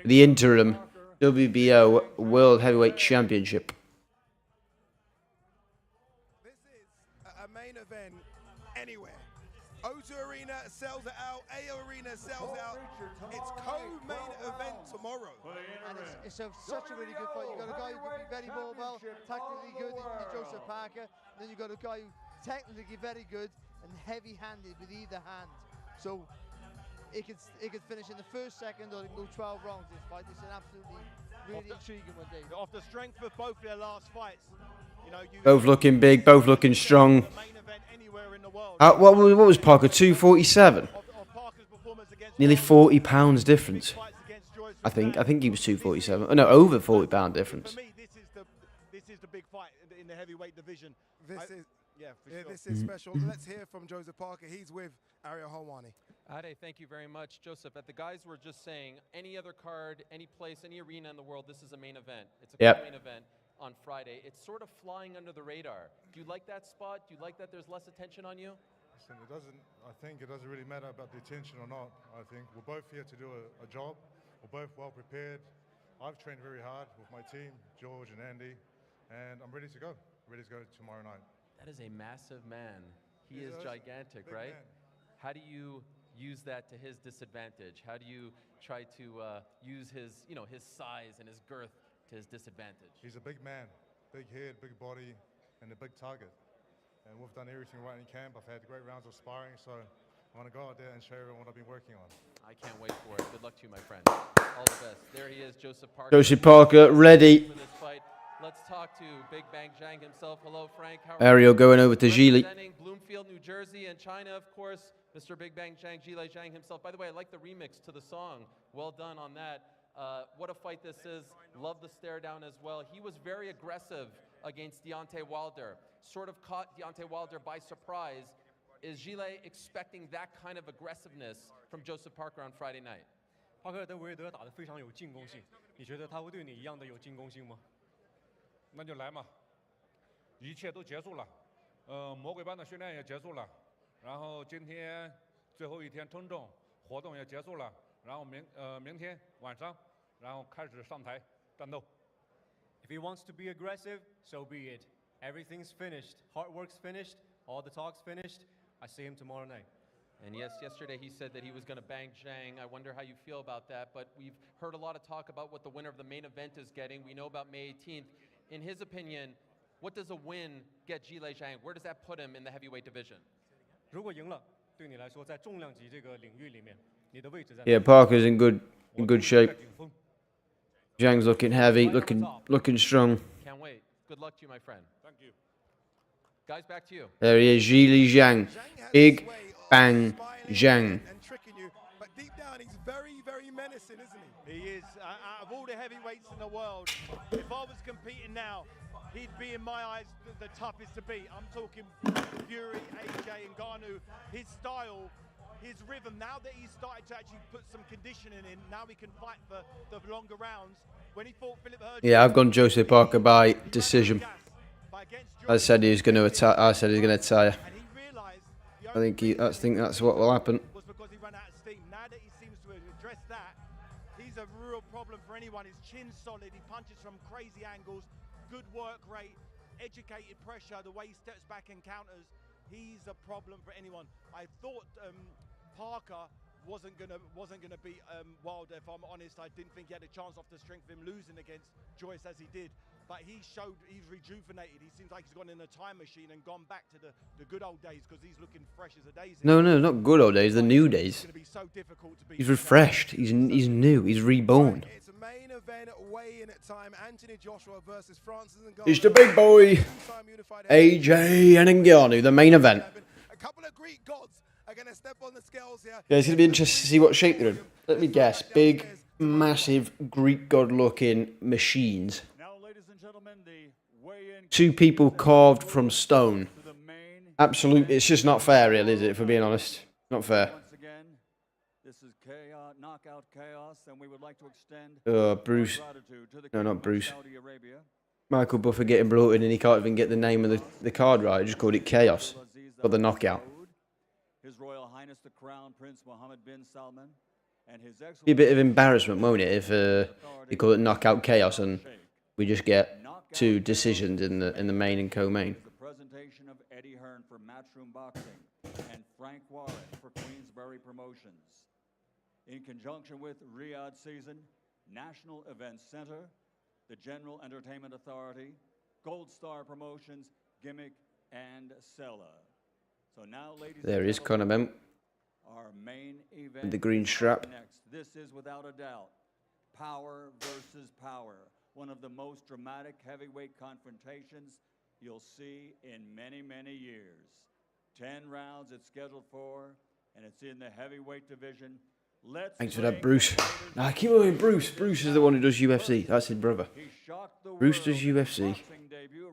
The interim WBO World Heavyweight Championship. This is a main event anywhere. O2 Arena sells it out. AO Arena sells out. It's co-main event tomorrow. And it's such a really good fight. You've got a guy who could be very mobile, tactically good in Joseph Parker. Then you've got a guy who technically very good and heavy-handed with either hand. So it could finish in the first, second, or it can go 12 rounds. This fight. It's an absolutely really intriguing one, Dave. Off the strength of both their last fights, you know, Both looking big, both looking strong. main event anywhere in the world. What was Parker? 247. Nearly 40 pounds difference. I think he was 247. Oh no, over 40 pound difference. For me, this is the big fight in the heavyweight division. This is special. Let's hear from Joseph Parker. He's with Ariel Helwani. Ade, thank you very much. Joseph, at the guys were just saying, any other card, any place, any arena in the world, this is a main event. It's a main event on Friday. It's sort of flying under the radar. Do you like that spot? Do you like that there's less attention on you? Listen, I think it doesn't really matter about the attention or not. I think we're both here to do a job. We're both well prepared. I've trained very hard with my team, George and Andy, and I'm ready to go. Ready to go tomorrow night. That is a massive man. He is gigantic, right? Man. How do you use that to his disadvantage? How do you try to use his size and his girth to his disadvantage? He's a big man, big head, big body, and a big target. And we've done everything right in camp. I've had great rounds of sparring, so I want to go out there and show everyone what I've been working on. I can't wait for it. Good luck to you, my friend. All the best. There he is, Joseph Parker. Joseph Parker, ready. For this fight. Let's talk to Big Bang Zhang himself. Hello, Frank. How are Ariel going over to Zhili. Representing Bloomfield, New Jersey, and China, of course. Mr. Big Bang Zhang, Zhili Zhang himself. By the way, I like the remix to the song. Well done on that. What a fight this is. Love the stare down as well. He was very aggressive against Deontay Wilder. Sort of caught Deontay Wilder by surprise. Is Zhili expecting that kind of aggressiveness from Joseph Parker on Friday night? 帕克跟维德打得非常有进攻性，你觉得他会对你一样的有进攻性吗？那就来嘛，一切都结束了，魔鬼班的训练也结束了，然后今天最后一天称重活动也结束了，然后明天晚上，然后开始上台战斗。If he wants to be aggressive, so be it. Everything's finished. Hard work's finished. All the talk's finished. I see him tomorrow night. And yes, yesterday he said that he was going to bang Zhang. I wonder how you feel about that. But we've heard a lot of talk about what the winner of the main event is getting. We know about May 18th. In his opinion, what does a win get Zhili Zhang? Where does that put him in the heavyweight division? 如果赢了，对你来说，在重量级这个领域里面，你的位置在。Yeah, Parker's in good shape. Zhang's looking heavy, looking strong. Can't wait. Good luck to you, my friend. Thank you. Guys, back to you. There he is, Zhili Zhang. Big Bang Zhang. And tricking you, but deep down he's very, very menacing, isn't he? He is. Out of all the heavyweights in the world, if I was competing now, he'd be in my eyes the toughest to beat. I'm talking Fury, AJ, and Ngannou. His style, his rhythm. Now that he's started to actually put some conditioning in, now he can fight for the longer rounds. When he fought Philip Hurd, Yeah, I've gone Joseph Parker by decision. I said he was going to attack. I said he was going to tire. I think that's what will happen. was because he ran out of steam. Now that he seems to have addressed that, he's a real problem for anyone. His chin's solid. He punches from crazy angles. Good work rate. Educated pressure. The way he steps back and counters. He's a problem for anyone. I thought Parker wasn't gonna beat Wilder. If I'm honest, I didn't think he had a chance off the strength of him losing against Joyce as he did. But he showed he's rejuvenated. He seems like he's gone in a time machine and gone back to the good old days because he's looking fresh as a daisy. No, not good old days. The new days. He's refreshed. He's new. He's reborn. It's a main event weigh-in at time. Anthony Joshua versus Francis Ngannou. It's the big boy, AJ and Ngannou, the main event. A couple of Greek gods are going to step on the scales here. Yeah, it's going to be interesting to see what shape they're in. Let me guess. Big, massive, Greek god-looking machines. Now, ladies and gentlemen, the weigh-in. 2 people carved from stone. Absolutely, it's just not fair, really, is it, if we're being honest? Not fair. Once again, this is chaos, knockout chaos, and we would like to extend Bruce. gratitude to the No, not King of Bruce. Saudi Arabia. Michael Buffer getting bloated and he can't even get the name of the card right. I just called it Chaos. Got the knockout. His Royal Highness the Crown Prince Mohammed bin Salman and his Be a bit of embarrassment, won't it, if they call it Knockout Chaos and we just get 2 decisions in the main and co-main. The presentation of Eddie Hearn for Matchroom Boxing and Frank Warren for Queensberry Promotions. In conjunction with Riyadh Season, National Events Center, the General Entertainment Authority, Gold Star Promotions, Gimmick, and Sella. So now, ladies There is Conor Bent. Our main event With the green strap. next. This is without a doubt power versus power. One of the most dramatic heavyweight confrontations you'll see in many, many years. 10 rounds it's scheduled for, and it's in the heavyweight division. Let's Thanks for that, Bruce. Nah, I keep going Bruce. Bruce is the one who does UFC. That's his brother. Bruce does UFC.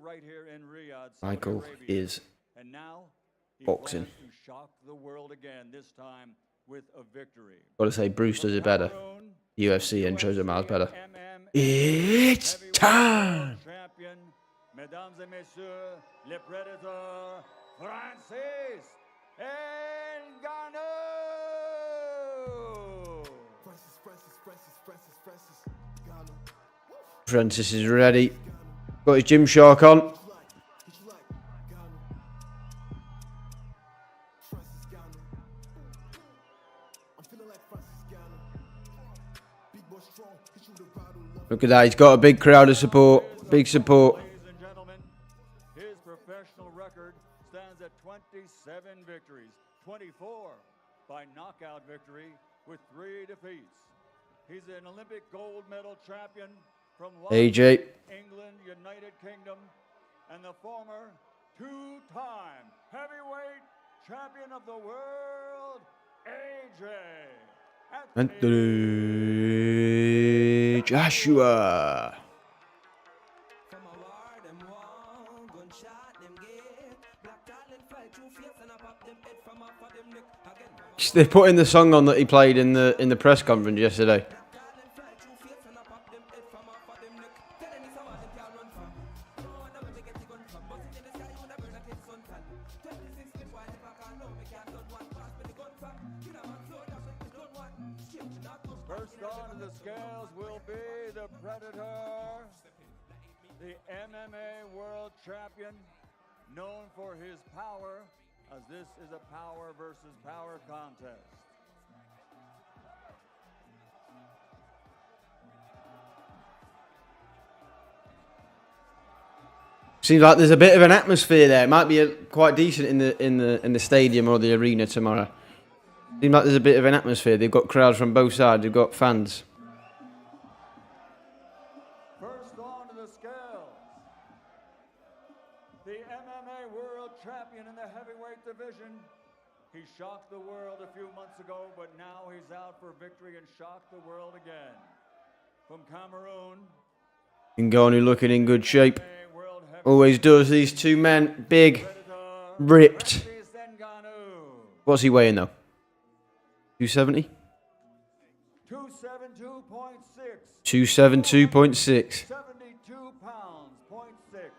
right here in Riyadh, Saudi Michael Arabia. is And now he boxing. plans to shock the world again, this time with a victory. Gotta say, Bruce does it better. UFC and shows it miles better. It's time! Champion, mesdames et messieurs, le Predator, Francis Ngannou! Francis is ready. Got his Gymshark on. Look at that, he's got a big crowd of support. Big support. Ladies and gentlemen, his professional record stands at 27 victories, 24 by knockout victory with 3 defeats. He's an Olympic gold medal champion from AJ. England, United Kingdom, and the former 2-time heavyweight champion of the world, AJ. Anthony Joshua. They put in the song on that he played in the press conference yesterday. First on the scales will be the Predator, the MMA World Champion, known for his power, as this is a power versus power contest. Seems like there's a bit of an atmosphere there. It might be quite decent in the stadium or the arena tomorrow. Seems like there's a bit of an atmosphere. They've got crowds from both sides. They've got fans. First on to the scales, the MMA World Champion in the heavyweight division. He shocked the world a few months ago, but now he's out for victory and shocked the world again. From Cameroon, Ngannou looking in good shape. Always does. These 2 men, big, ripped. What's he weighing though? 270? 272.6. 272.6. 72 pounds, 0.6.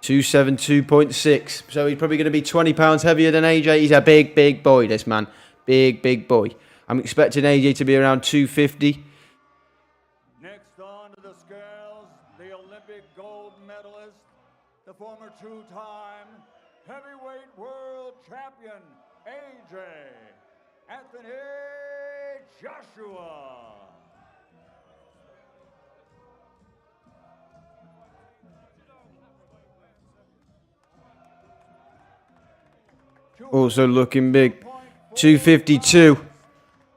272.6. So he's probably going to be 20 pounds heavier than AJ. He's a big, big boy, this man. Big, big boy. I'm expecting AJ to be around 250. Next on to the scales, the Olympic gold medalist, the former 2-time heavyweight world champion, AJ Anthony Joshua. Also looking big. 252.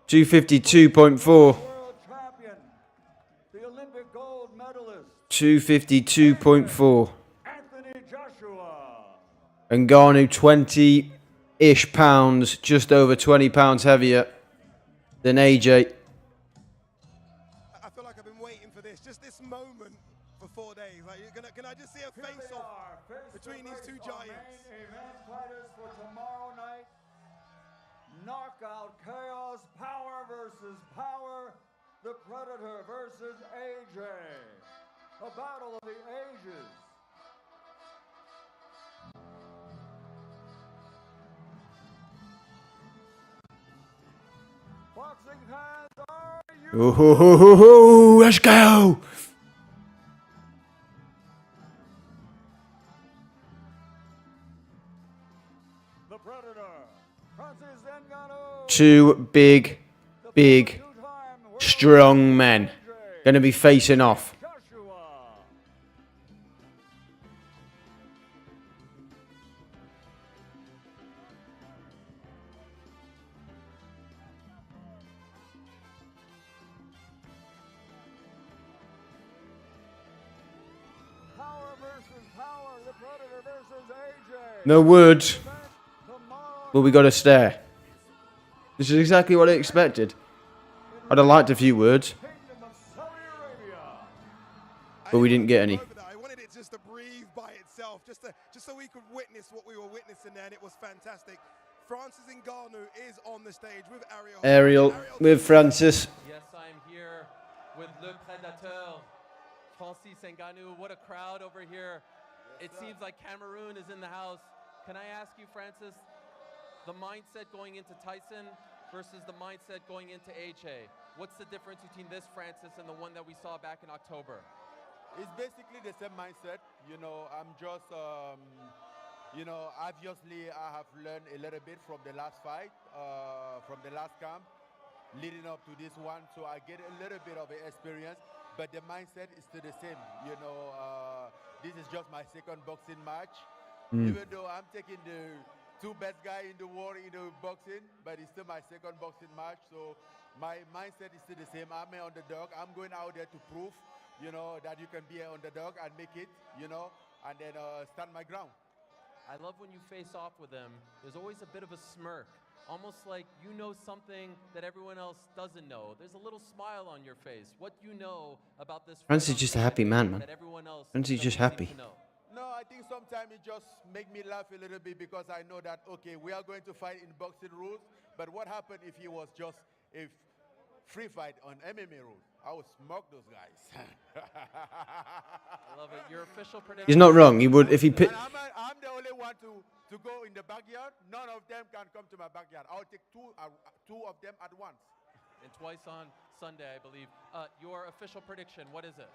252.4. The Olympic gold medalist, 252.4. Anthony Joshua. Ngannou 20 ish pounds, just over 20 pounds heavier than AJ. I feel like I've been waiting for this, just this moment for 4 days. Like, can I just see a face-off between these two giants? Main event fighters for tomorrow night. Knockout chaos, power versus power. The Predator versus AJ. A battle of the ages. Boxing fans, are you? Ooh, let's go! The Predator, Francis Ngannou. Two big, strong men going to be facing off. Power versus power, the Predator versus AJ. No words, but we got to stare. This is exactly what I expected. I'd have liked a few words, but we didn't get any. I wanted it just to breathe by itself, just so we could witness what we were witnessing there, and it was fantastic. Francis Ngannou is on the stage with Ariel with Francis. Yes, I'm here with Le Prédateur, Francis Ngannou. What a crowd over here. It seems like Cameroon is in the house. Can I ask you, Francis, the mindset going into Tyson versus the mindset going into AJ? What's the difference between this Francis and the one that we saw back in October? It's basically the same mindset. You know, I'm just, you know, obviously I have learned a little bit from the last fight, from the last camp, leading up to this one. So I get a little bit of experience, but the mindset is still the same. You know, this is just my second boxing match. Even though I'm taking the two best guy in the world in the boxing, but it's still my second boxing match. So my mindset is still the same. I'm an underdog. I'm going out there to prove, you know, that you can be an underdog and make it, you know, and then stand my ground. I love when you face off with him. There's always a bit of a smirk, almost like you know something that everyone else doesn't know. There's a little smile on your face. What do you know about this? Francis is just a happy man, man. Francis is just happy. No, I think sometimes it just make me laugh a little bit because I know that, okay, we are going to fight in boxing rules, but what happened if he was just a free fight on MMA rules? I would smoke those guys. I love it. Your official prediction. He's not wrong. He would if he picked. I'm the only one to go in the backyard. None of them can come to my backyard. I'll take two of them at once. And twice on Sunday, I believe. Your official prediction, what is it?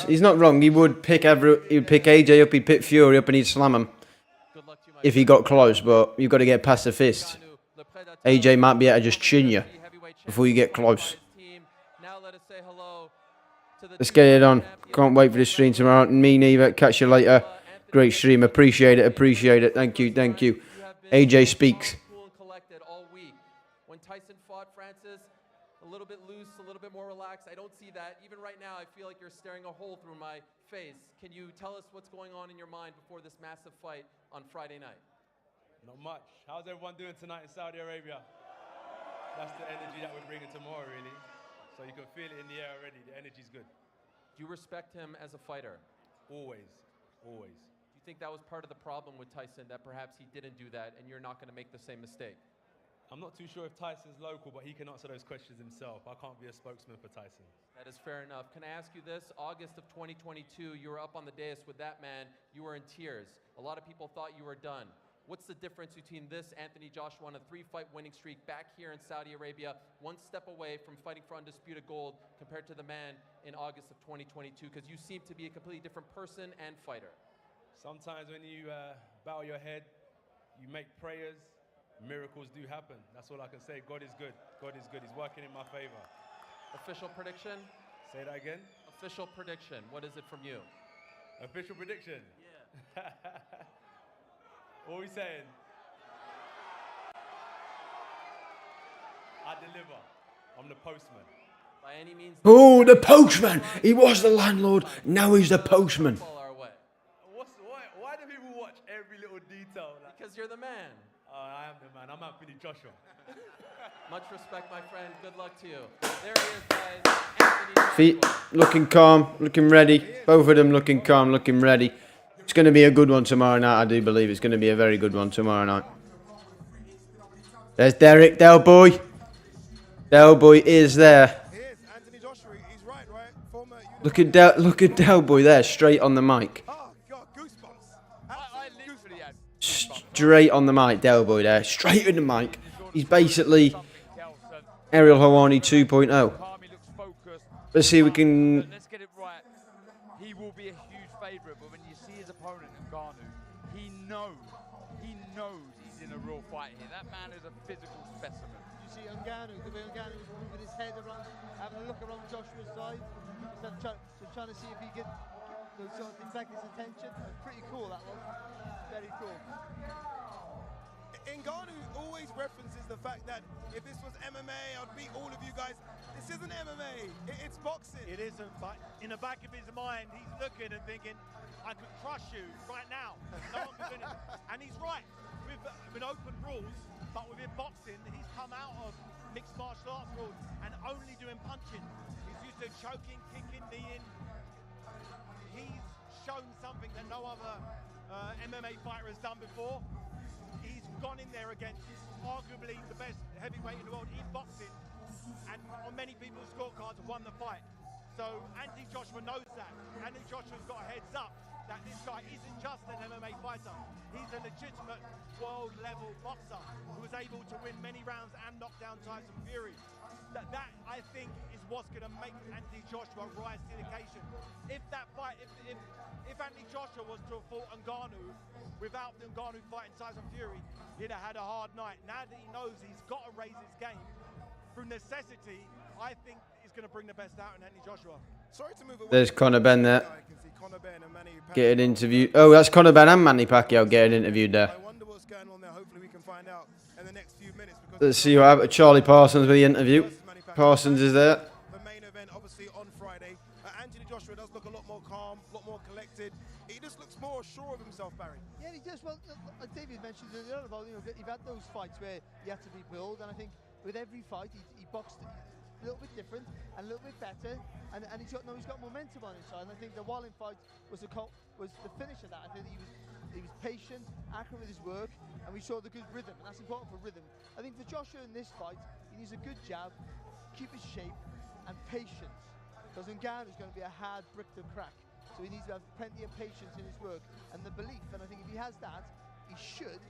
He's not wrong. He would pick AJ up, he'd pick Fury up, and he'd slam him if he got close. But you've got to get past the fist. AJ might be able to just chin you before you get close. Let's get it on. Can't wait for the stream tomorrow. Me neither. Catch you later. Great stream. Appreciate it. Appreciate it. Thank you. Thank you. AJ speaks. Cool and collected all week. When Tyson fought Francis, a little bit loose, a little bit more relaxed. I don't see that. Even right now, I feel like you're staring a hole through my face. Can you tell us what's going on in your mind before this massive fight on Friday night? Not much. How's everyone doing tonight in Saudi Arabia? That's the energy that we're bringing tomorrow, really. So you can feel it in the air already. The energy's good. Do you respect him as a fighter? Always. Always. Do you think that was part of the problem with Tyson, that perhaps he didn't do that and you're not going to make the same mistake? I'm not too sure if Tyson's local, but he can answer those questions himself. I can't be a spokesman for Tyson. That is fair enough. Can I ask you this? August of 2022, you were up on the dais with that man. You were in tears. A lot of people thought you were done. What's the difference between this Anthony Joshua on a 3-fight winning streak back here in Saudi Arabia, one step away from fighting for undisputed gold, compared to the man in August of 2022? Because you seem to be a completely different person and fighter. Sometimes when you bow your head, you make prayers, miracles do happen. That's all I can say. God is good. God is good. He's working in my favor. Official prediction? Say that again. Official prediction. What is it from you? Official prediction? Yeah. What are we saying? I deliver. I'm the postman. By any means. Oh, the postman! He was the landlord. Now he's the postman. Why do people watch every little detail? Because you're the man. I am the man. I'm Anthony Joshua. Much respect, my friend. Good luck to you. There he is, guys. Anthony Joshua. Feet looking calm, looking ready. Both of them looking calm, looking ready. It's going to be a good one tomorrow night. I do believe it's going to be a very good one tomorrow night. There's Derek Delboy. Delboy is there. Look at Delboy there, straight on the mic. Straight on the mic, Delboy there, straight in the mic. He's basically Ariel Helwani 2.0. Let's see if we can. Let's get it right. He will be a huge favourite, but when you see his opponent, Ngannou, he knows he's in a real fight here. That man is a physical specimen. You see Ngannou, the way Ngannou was moving his head around, having a look around Joshua's side, trying to see if he could sort of deflect his attention. Pretty cool, that was. Very cool. Ngannou always references the fact that if this was MMA, I'd beat all of you guys. This isn't MMA, it's boxing. It isn't, but in the back of his mind, he's looking and thinking, I could crush you right now. No one can do anything. And he's right. With open rules, but within boxing, he's come out of mixed martial arts rules and only doing punching. He's used to choking, kicking, kneeing. He's shown something that no other MMA fighter has done before. He's gone in there against arguably the best heavyweight in the world in boxing, and on many people's scorecards won the fight. So Anthony Joshua knows that. Anthony Joshua's got a heads up that this guy isn't just an MMA fighter. He's a legitimate world-level boxer who was able to win many rounds and knock down Tyson Fury. That I think is what's going to make Anthony Joshua rise to the occasion. If that fight, if Anthony Joshua was to have fought Ngannou without Ngannou fighting Tyson Fury, he'd have had a hard night. Now that he knows he's got to raise his game through necessity, I think he's going to bring the best out in Anthony Joshua. Sorry to move away. There's Conor Benn there. Getting interviewed. Oh, that's Conor Benn and Manny Pacquiao getting interviewed there. I wonder what's going on there. Hopefully we can find out in the next few minutes. Let's see what happened. Charlie Parsons with the interview. Parsons is there. The main event, obviously, on Friday. Anthony Joshua does look a lot more calm, a lot more collected. He just looks more sure of himself, Barry. Yeah, he does. Well, like David mentioned earlier about, you've had those fights where you have to rebuild, and I think with every fight he boxed a little bit different and a little bit better, and he's got momentum on his side. And I think the Walling fight was the finish of that. I think he was patient, accurate with his work, and we saw the good rhythm, and that's important for rhythm. I think for Joshua in this fight, he needs a good jab, keep his shape, and patience, because Ngannou's going to be a hard brick to crack. So he needs to have plenty of patience in his work and the belief. And I think if he has that, he should.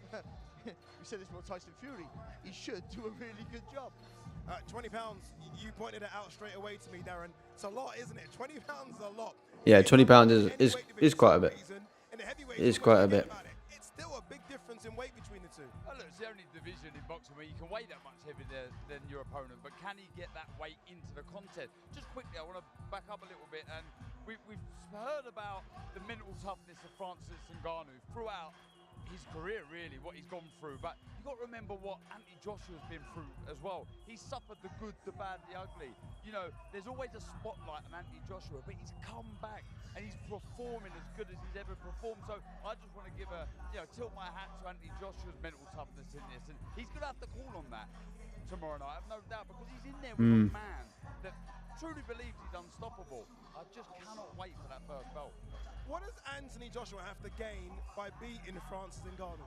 We said this about Tyson Fury. He should do a really good job. 20 pounds. You pointed it out straight away to me, Darren. It's a lot, isn't it? 20 pounds is a lot. Yeah, 20 pounds is quite a bit. It is quite a bit. It's still a big difference in weight between the two. Oh, look, it's the only division in boxing where you can weigh that much heavier than your opponent, but can he get that weight into the contest? Just quickly, I want to back up a little bit, and we've heard about the mental toughness of Francis Ngannou throughout his career, really, what he's gone through. But you've got to remember what Anthony Joshua's been through as well. He's suffered the good, the bad, the ugly. You know, there's always a spotlight on Anthony Joshua, but he's come back and he's performing as good as he's ever performed. So I just want to give tilt my hat to Anthony Joshua's mental toughness in this. And he's going to have to call on that tomorrow night, I've no doubt, because he's in there with a man that truly believes he's unstoppable. I just cannot wait for that first belt. What does Anthony Joshua have to gain by beating Francis Ngannou?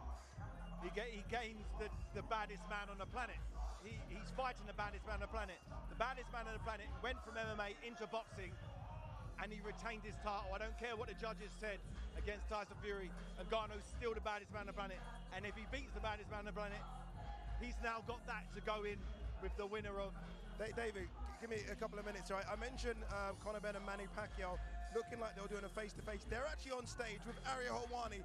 He gains the baddest man on the planet. He's fighting the baddest man on the planet. The baddest man on the planet went from MMA into boxing, and he retained his title. I don't care what the judges said against Tyson Fury. Ngannou's still the baddest man on the planet. And if he beats the baddest man on the planet, he's now got that to go in with the winner of... David, give me a couple of minutes, right? I mentioned Conor Benn and Manny Pacquiao looking like they were doing a face-to-face. They're actually on stage with Ariel Helwani.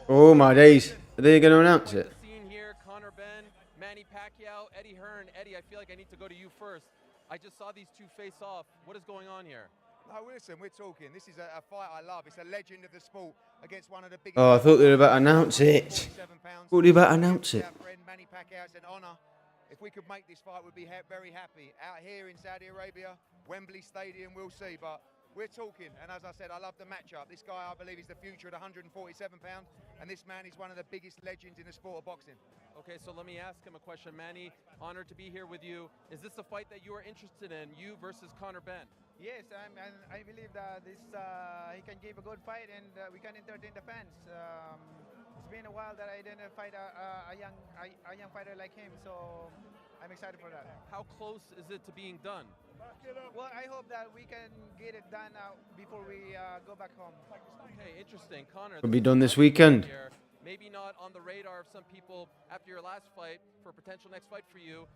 Oh my days. Are they going to announce it? Scene here, Conor Benn, Manny Pacquiao, Eddie Hearn. Eddie, I feel like I need to go to you first. I just saw these two face off. What is going on here? No, listen, we're talking. This is a fight I love. It's a legend of the sport against one of the biggest... Oh, I thought they were about to announce it. Thought they were about to announce it. Our friend Manny Pacquiao, it's an honour. If we could make this fight, we'd be very happy. Out here in Saudi Arabia, Wembley Stadium, we'll see. But we're talking. And as I said, I love the matchup. This guy, I believe, is the future at 147 pounds, and this man is one of the biggest legends in the sport of boxing. Okay, so let me ask him a question. Manny, honored to be here with you. Is this a fight that you are interested in, you versus Conor Benn? Yes, I believe that this he can give a good fight, and we can entertain the fans. It's been a while that I didn't fight a young fighter like him, so I'm excited for that. How close is it to being done? Well, I hope that we can get it done before we go back home. Okay, interesting. Conor, Will be done this weekend. here. Maybe not on the radar of some people after your last fight for a potential next fight for you.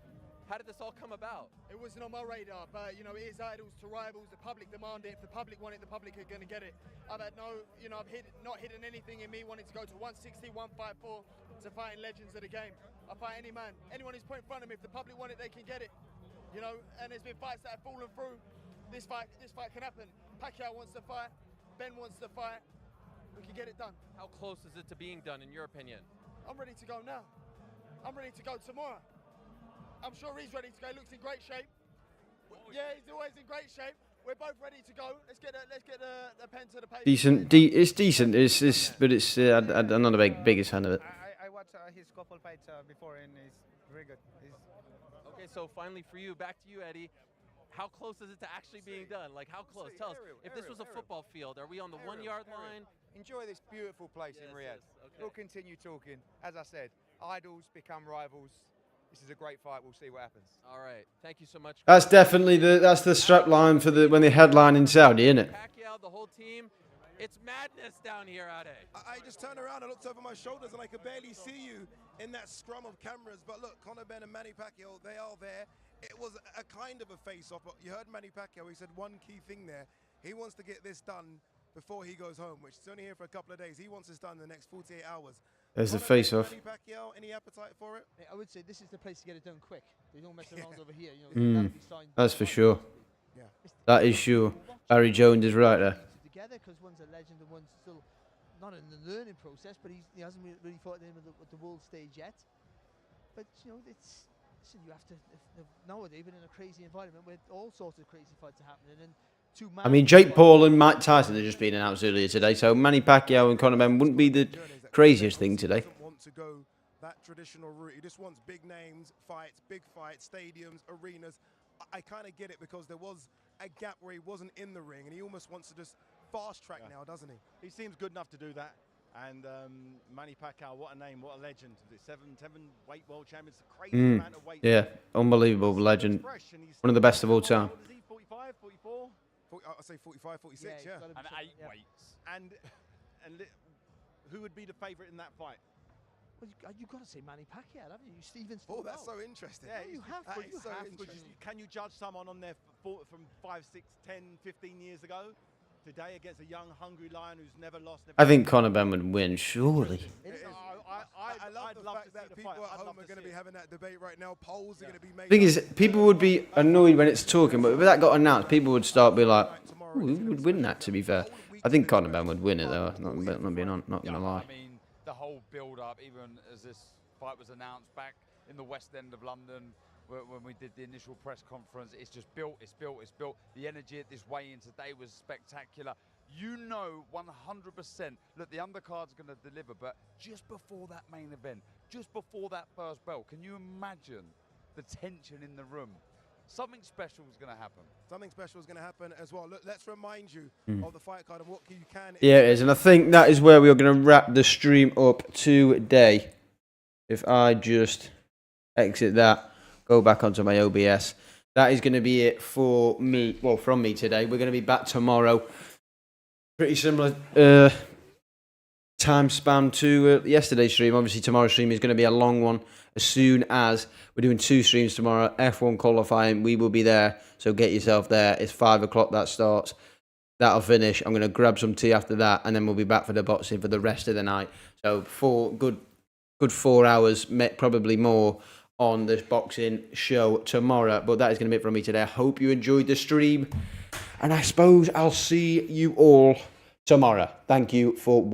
How did this all come about? It wasn't on my radar, but you know, it is idols to rivals. The public demand it. If the public want it, the public are going to get it. I've had I've not hidden anything in me wanting to go to 160, 154 to fighting legends of the game. I fight any man, anyone who's put in front of me. If the public want it, they can get it. You know, and there's been fights that have fallen through. This fight can happen. Pacquiao wants to fight. Ben wants to fight. We can get it done. How close is it to being done, in your opinion? I'm ready to go now. I'm ready to go tomorrow. I'm sure he's ready to go. He looks in great shape. Yeah, he's always in great shape. We're both ready to go. Let's get the pen to the paper. Decent. It's decent. But it's. I'm not the biggest fan of it. I watched his couple fights before, and he's very good. Okay, so finally for you, back to you, Eddie. How close is it to actually being done? Like, how close? Tell us, if this was a football field, are we on the 1 yard line? Enjoy this beautiful place in Riyadh. Okay. We'll continue talking. As I said, idols become rivals. This is a great fight. We'll see what happens. All right. Thank you so much. That's definitely the strap line for when they headline in Saudi, isn't it? Pacquiao, the whole team. It's madness down here, Ade. I just turned around and looked over my shoulders and I could barely see you in that scrum of cameras. But look, Conor Benn and Manny Pacquiao, they are there. It was a kind of a face-off, but you heard Manny Pacquiao, he said one key thing there. He wants to get this done before he goes home, which is only here for a couple of days. He wants this done in the next 48 hours. There's the face-off. Manny Pacquiao, any appetite for it? I would say this is the place to get it done quick. They don't mess around over here. That's for sure. Yeah. That is sure. Barry Jones is right there. Together, because one's a legend and one's still not in the learning process, but he hasn't really fought him at the world stage yet. But listen, you have to nowadays we're in a crazy environment where all sorts of crazy fights are happening, and I mean, Jake Paul and Mike Tyson have just been announced earlier today, so Manny Pacquiao and Conor Benn wouldn't be the craziest thing today. He doesn't want to go that traditional route. He just wants big names, big fights, stadiums, arenas. I kind of get it because there was a gap where he wasn't in the ring, and he almost wants to just fast track now, doesn't he? He seems good enough to do that. And Manny Pacquiao, what a name, what a legend. Seven weight world champions, a crazy amount of weight. Yeah, unbelievable legend. One of the best of all time. What is he, 45, 44? I'd say 45, 46, yeah. And 8 weights. And who would be the favourite in that fight? Well, you've got to say Manny Pacquiao, haven't you? Steven's. Oh, that's so interesting. Yeah, you have to. You have to. Can you judge someone on their from 5, 6, 10, 15 years ago? Today against a young, hungry lion who's never lost. I think Conor Benn would win, surely. I love the fact that people at home are going to be having that debate right now. Polls are going to be made. The thing is, people would be annoyed when it's talking, but if that got announced, people would start be like, "Who would win that?" To be fair, I think Conor Benn would win it though. Not gonna lie. I mean, the whole build-up, even as this fight was announced back in the West End of London, when we did the initial press conference, it's just built, it's built, it's built. The energy at this weigh-in today was spectacular. You know 100%, look, the undercard's going to deliver, but just before that main event, just before that first bell, can you imagine the tension in the room? Something special is going to happen. Something special is going to happen as well. Look, let's remind you of the fight card and what you can. Yeah, it is, and I think that is where we are going to wrap the stream up today. If I just exit that, go back onto my OBS. That is going to be it for me. Well, from me today. We're going to be back tomorrow. Pretty similar time span to yesterday's stream. Obviously, tomorrow's stream is going to be a long one. As soon as we're doing 2 streams tomorrow, F1 qualifying, we will be there. So get yourself there. It's 5 o'clock that starts. That'll finish. I'm going to grab some tea after that, and then we'll be back for the boxing for the rest of the night. So good 4 hours, probably more, on this boxing show tomorrow. But that is going to be it from me today. I hope you enjoyed the stream, and I suppose I'll see you all tomorrow. Thank you for watching.